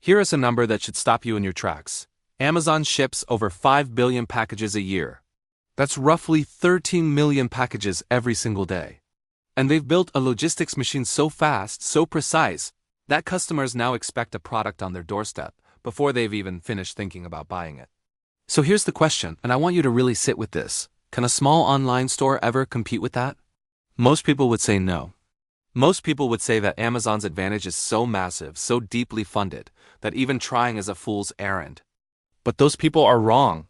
Here is a number that should stop you in your tracks. Amazon ships over 5 billion packages a year. That's roughly 13 million packages every single day. And they've built a logistics machine so fast, so precise, that customers now expect a product on their doorstep before they've even finished thinking about buying it. So here's the question, and I want you to really sit with this. Can a small online store ever compete with that? Most people would say no. Most people would say that Amazon's advantage is so massive, so deeply funded, that even trying is a fool's errand. But those people are wrong.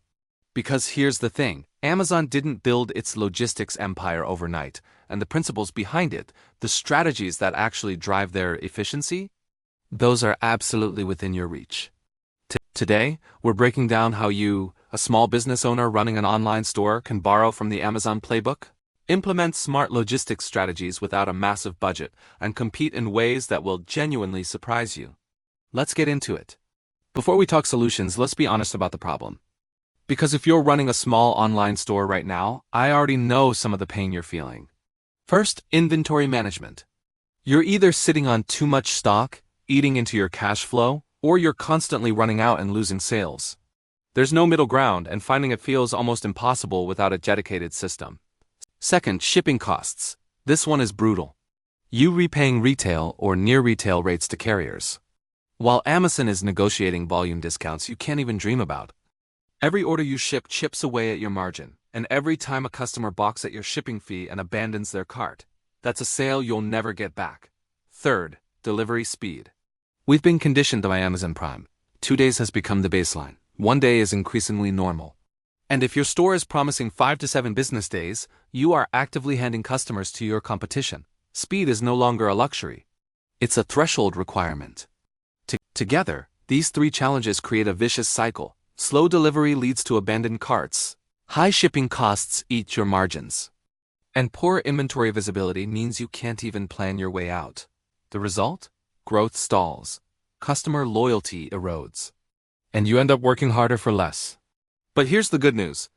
Because here's the thing, Amazon didn't build its logistics empire overnight, and the principles behind it, the strategies that actually drive their efficiency, those are absolutely within your reach. Today, we're breaking down how you, a small business owner running an online store, can borrow from the Amazon playbook, implement smart logistics strategies without a massive budget, and compete in ways that will genuinely surprise you. Let's get into it. Before we talk solutions, let's be honest about the problem. Because if you're running a small online store right now, I already know some of the pain you're feeling. First, inventory management. You're either sitting on too much stock, eating into your cash flow, or you're constantly running out and losing sales. There's no middle ground, and finding it feels almost impossible without a dedicated system. Second, shipping costs. This one is brutal. You repaying retail or near retail rates to carriers, while Amazon is negotiating volume discounts you can't even dream about. Every order you ship chips away at your margin, and every time a customer balks at your shipping fee and abandons their cart, that's a sale you'll never get back. Third, delivery speed. We've been conditioned by Amazon Prime. 2 days has become the baseline. 1 day is increasingly normal. And if your store is promising 5 to 7 business days, you are actively handing customers to your competition. Speed is no longer a luxury. It's a threshold requirement. Together, these 3 challenges create a vicious cycle. Slow delivery leads to abandoned carts. High shipping costs eat your margins. And poor inventory visibility means you can't even plan your way out. The result? Growth stalls. Customer loyalty erodes. And you end up working harder for less. But here's the good news.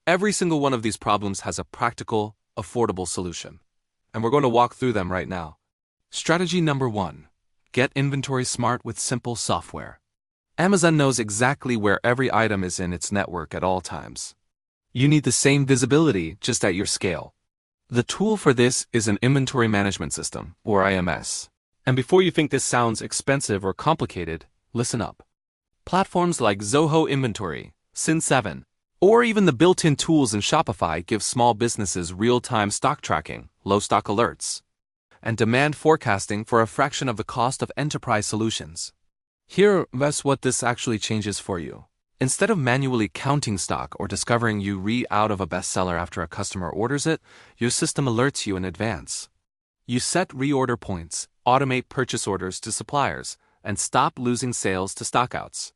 Every single one of these problems has a practical, affordable solution. And we're going to walk through them right now. Strategy number 1. Get inventory smart with simple software. Amazon knows exactly where every item is in its network at all times. You need the same visibility, just at your scale. The tool for this is an inventory management system, or IMS. And before you think this sounds expensive or complicated, listen up. Platforms like Zoho Inventory, Sin7, or even the built-in tools in Shopify give small businesses real-time stock tracking, low stock alerts, and demand forecasting for a fraction of the cost of enterprise solutions. Here's what this actually changes for you. Instead of manually counting stock or discovering you out of a bestseller after a customer orders it, your system alerts you in advance. You set reorder points, automate purchase orders to suppliers, and stop losing sales to stockouts.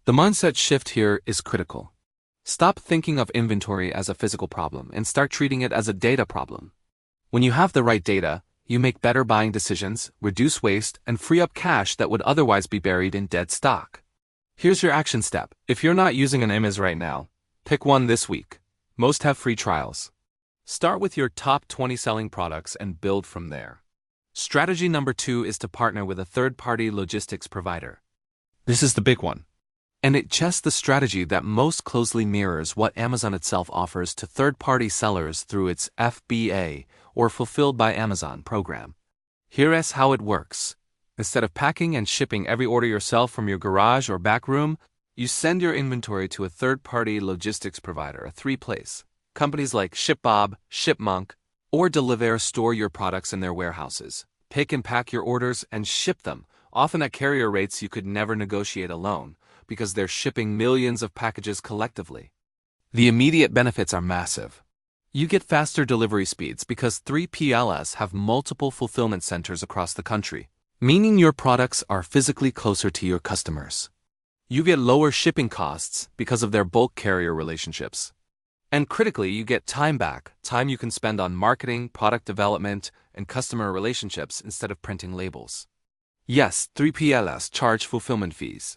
The mindset shift here is critical. Stop thinking of inventory as a physical problem and start treating it as a data problem. When you have the right data, you make better buying decisions, reduce waste, and free up cash that would otherwise be buried in dead stock. Here's your action step. If you're not using an IMS right now, pick one this week. Most have free trials. Start with your top 20 selling products and build from there. Strategy number 2 is to partner with a third-party logistics provider. This is the big one. And it's just the strategy that most closely mirrors what Amazon itself offers to third-party sellers through its FBA, or Fulfilled by Amazon program. Here's how it works. Instead of packing and shipping every order yourself from your garage or back room, you send your inventory to a third-party logistics provider, a 3-place. Companies like ShipBob, ShipMonk, or Deliverr store your products in their warehouses, pick and pack your orders, and ship them, often at carrier rates you could never negotiate alone, because they're shipping millions of packages collectively. The immediate benefits are massive. You get faster delivery speeds because 3PLs have multiple fulfillment centers across the country, meaning your products are physically closer to your customers. You get lower shipping costs because of their bulk carrier relationships. And critically, you get time back, time you can spend on marketing, product development, and customer relationships instead of printing labels. Yes, 3PLs charge fulfillment fees.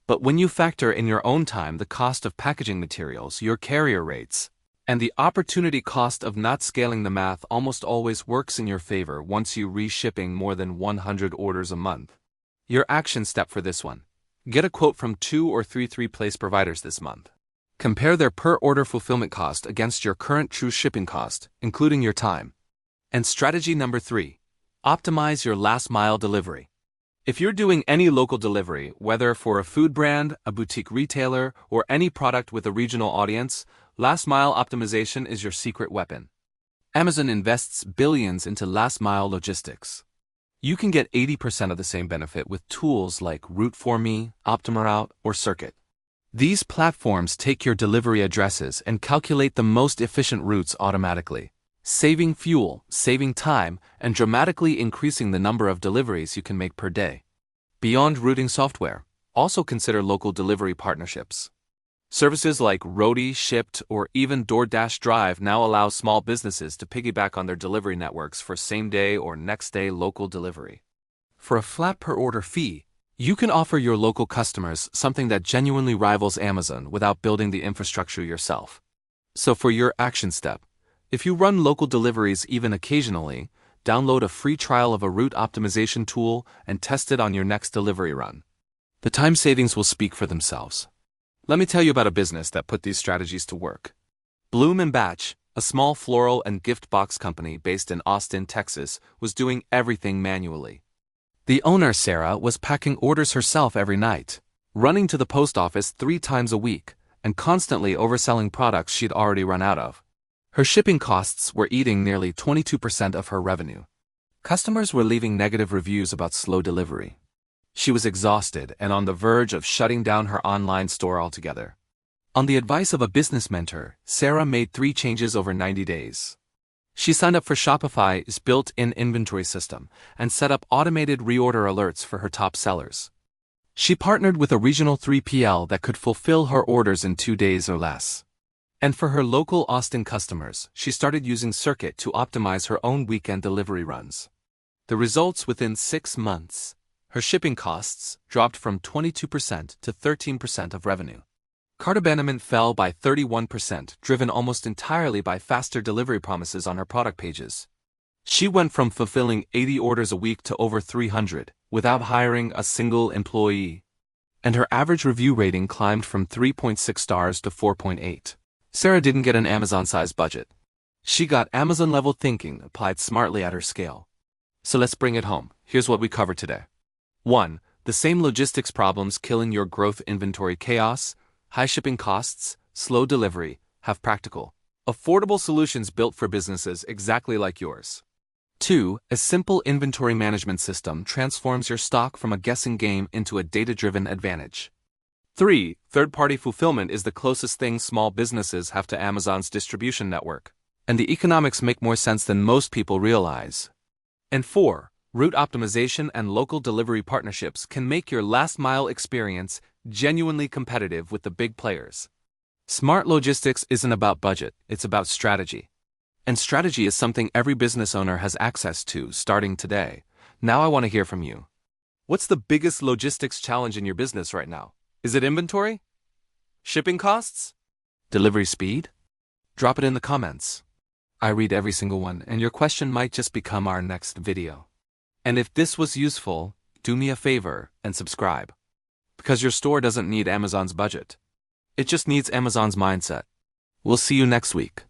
But when you factor in your own time, the cost of packaging materials, your carrier rates, and the opportunity cost of not scaling, the math almost always works in your favor once you reshipping more than 100 orders a month. Your action step for this one. Get a quote from 2 or 3 place providers this month. Compare their per-order fulfillment cost against your current true shipping cost, including your time. And strategy number 3. Optimize your last-mile delivery. If you're doing any local delivery, whether for a food brand, a boutique retailer, or any product with a regional audience, last-mile optimization is your secret weapon. Amazon invests billions into last-mile logistics. You can get 80% of the same benefit with tools like Route4Me, OptimaRoute, or Circuit. These platforms take your delivery addresses and calculate the most efficient routes automatically, saving fuel, saving time, and dramatically increasing the number of deliveries you can make per day. Beyond routing software, also consider local delivery partnerships. Services like Roadie, Shipt, or even DoorDash Drive now allow small businesses to piggyback on their delivery networks for same-day or next-day local delivery. For a flat per-order fee, you can offer your local customers something that genuinely rivals Amazon without building the infrastructure yourself. So for your action step, if you run local deliveries even occasionally, download a free trial of a route optimization tool and test it on your next delivery run. The time savings will speak for themselves. Let me tell you about a business that put these strategies to work. Bloom & Batch, a small floral and gift box company based in Austin, Texas, was doing everything manually. The owner, Sarah, was packing orders herself every night, running to the post office 3 times a week, and constantly overselling products she'd already run out of. Her shipping costs were eating nearly 22% of her revenue. Customers were leaving negative reviews about slow delivery. She was exhausted and on the verge of shutting down her online store altogether. On the advice of a business mentor, Sarah made 3 changes over 90 days. She signed up for Shopify's built-in inventory system and set up automated reorder alerts for her top sellers. She partnered with a regional 3PL that could fulfill her orders in 2 days or less. And for her local Austin customers, she started using Circuit to optimize her own weekend delivery runs. The results within 6 months. Her shipping costs dropped from 22% to 13% of revenue. Cart abandonment fell by 31%, driven almost entirely by faster delivery promises on her product pages. She went from fulfilling 80 orders a week to over 300, without hiring a single employee. And her average review rating climbed from 3.6 stars to 4.8. Sarah didn't get an Amazon-sized budget. She got Amazon-level thinking applied smartly at her scale. So let's bring it home. Here's what we covered today. 1. The same logistics problems killing your growth inventory chaos, high shipping costs, slow delivery, have practical, affordable solutions built for businesses exactly like yours. 2. A simple inventory management system transforms your stock from a guessing game into a data-driven advantage. 3. Third-party fulfillment is the closest thing small businesses have to Amazon's distribution network, and the economics make more sense than most people realize. And 4. Route optimization and local delivery partnerships can make your last-mile experience genuinely competitive with the big players. Smart logistics isn't about budget, it's about strategy. And strategy is something every business owner has access to starting today. Now I want to hear from you. What's the biggest logistics challenge in your business right now? Is it inventory? Shipping costs? Delivery speed? Drop it in the comments. I read every single one, and your question might just become our next video. And if this was useful, do me a favor and subscribe. Because your store doesn't need Amazon's budget. It just needs Amazon's mindset. We'll see you next week.